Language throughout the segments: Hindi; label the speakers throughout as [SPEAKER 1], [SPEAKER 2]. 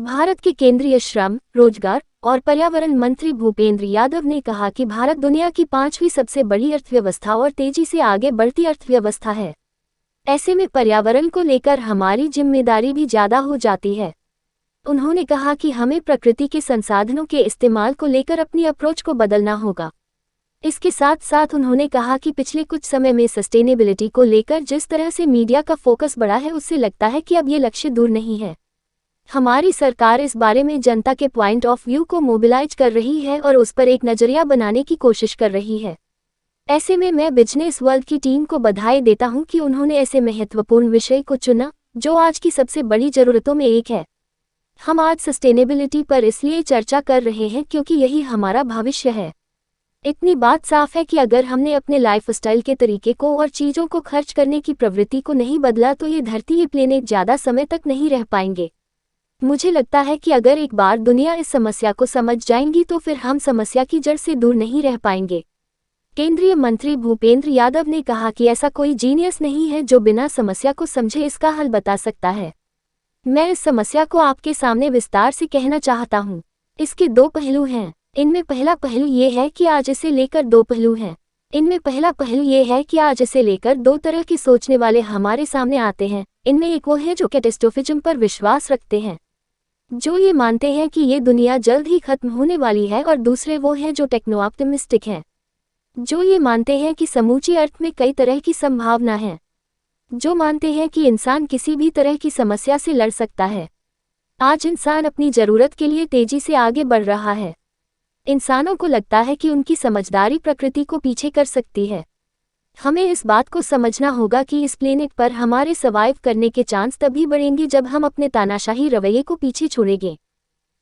[SPEAKER 1] भारत के केंद्रीय श्रम, रोजगार और पर्यावरण मंत्री भूपेंद्र यादव ने कहा कि भारत दुनिया की 5वीं सबसे बड़ी अर्थव्यवस्था और तेजी से आगे बढ़ती अर्थव्यवस्था है। ऐसे में पर्यावरण को लेकर हमारी जिम्मेदारी भी ज्यादा हो जाती है। उन्होंने कहा कि हमें प्रकृति के संसाधनों के इस्तेमाल को लेकर अपनी अप्रोच को बदलना होगा। इसके साथ साथ उन्होंने कहा कि पिछले कुछ समय में सस्टेनेबिलिटी को लेकर जिस तरह से मीडिया का फोकस बढ़ा है, उससे लगता है कि अब ये लक्ष्य दूर नहीं है। हमारी सरकार इस बारे में जनता के पॉइंट ऑफ व्यू को मोबिलाइज कर रही है और उस पर एक नजरिया बनाने की कोशिश कर रही है। ऐसे में मैं बिजनेस वर्ल्ड की टीम को बधाई देता हूं कि उन्होंने ऐसे महत्वपूर्ण विषय को चुना जो आज की सबसे बड़ी जरूरतों में एक है। हम आज सस्टेनेबिलिटी पर इसलिए चर्चा कर रहे हैं क्योंकि यही हमारा भविष्य है। इतनी बात साफ है कि अगर हमने अपने लाइफस्टाइल के तरीके को और चीज़ों को खर्च करने की प्रवृत्ति को नहीं बदला तो ये धरती, ये प्लेनेट ज़्यादा समय तक नहीं रह पाएंगे। मुझे लगता है कि अगर एक बार दुनिया इस समस्या को समझ जाएगी तो फिर हम समस्या की जड़ से दूर नहीं रह पाएंगे। केंद्रीय मंत्री भूपेंद्र यादव ने कहा कि ऐसा कोई जीनियस नहीं है जो बिना समस्या को समझे इसका हल बता सकता है। मैं इस समस्या को आपके सामने विस्तार से कहना चाहता हूँ। इसके दो पहलू हैं। इनमें पहला पहलू ये है कि आज इसे लेकर दो पहलू हैं। इनमें पहला पहलू ये है कि आज इसे लेकर दो तरह के सोचने वाले हमारे सामने आते हैं। इनमें एक वो है जो कैटास्ट्रोफिज्म पर विश्वास रखते हैं, जो ये मानते हैं कि ये दुनिया जल्द ही खत्म होने वाली है, और दूसरे वो हैं जो टेक्नो ऑप्टिमिस्टिक हैं, जो ये मानते हैं कि समूची अर्थ में कई तरह की संभावना है, जो मानते हैं कि इंसान किसी भी तरह की समस्या से लड़ सकता है। आज इंसान अपनी ज़रूरत के लिए तेजी से आगे बढ़ रहा है। इंसानों को लगता है कि उनकी समझदारी प्रकृति को पीछे कर सकती है। हमें इस बात को समझना होगा कि इस प्लेनेट पर हमारे सर्वाइव करने के चांस तभी बढ़ेंगे जब हम अपने तानाशाही रवैये को पीछे छोड़ेंगे।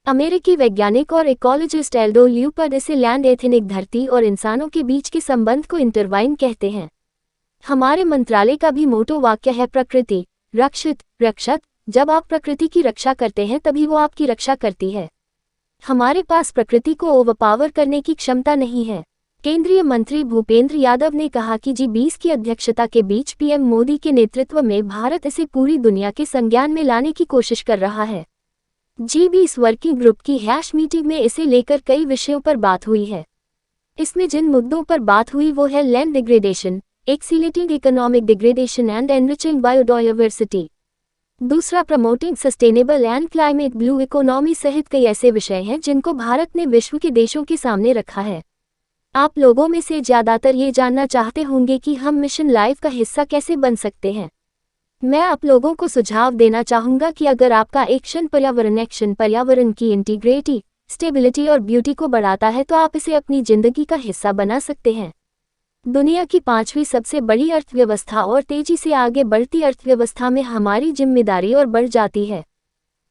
[SPEAKER 1] अमेरिकी वैज्ञानिक और इकोलॉजिस्ट एल्डो ल्यूपर्ड इसे लैंड एथनिक, धरती और इंसानों के बीच के संबंध को इंटरवाइन कहते हैं। हमारे मंत्रालय का भी मोटो वाक्य है, प्रकृति रक्षित रक्षक। जब आप प्रकृति की रक्षा करते हैं तभी वो आपकी रक्षा करती है। हमारे पास प्रकृति को ओवरपावर करने की क्षमता नहीं है। केंद्रीय मंत्री भूपेंद्र यादव ने कहा कि G20 की अध्यक्षता के बीच पीएम मोदी के नेतृत्व में भारत इसे पूरी दुनिया के संज्ञान में लाने की कोशिश कर रहा है। G20 वर्किंग ग्रुप की मीटिंग में इसे लेकर कई विषयों पर बात हुई है। इसमें जिन मुद्दों पर बात हुई वो है land degradation, accelerating economic degradation and enriching biodiversity. दूसरा, promoting sustainable and climate blue economy सहित कई ऐसे विषय हैं जिनको भारत ने विश्व के देशों के सामने रखा है। आप लोगों में से ज़्यादातर ये जानना चाहते होंगे कि हम मिशन लाइफ का हिस्सा कैसे बन सकते हैं। मैं आप लोगों को सुझाव देना चाहूँगा कि अगर आपका एक्शन पर्यावरण की इंटीग्रिटी, स्टेबिलिटी और ब्यूटी को बढ़ाता है तो आप इसे अपनी ज़िंदगी का हिस्सा बना सकते हैं। दुनिया की 5वीं सबसे बड़ी अर्थव्यवस्था और तेजी से आगे बढ़ती अर्थव्यवस्था में हमारी जिम्मेदारी और बढ़ जाती है।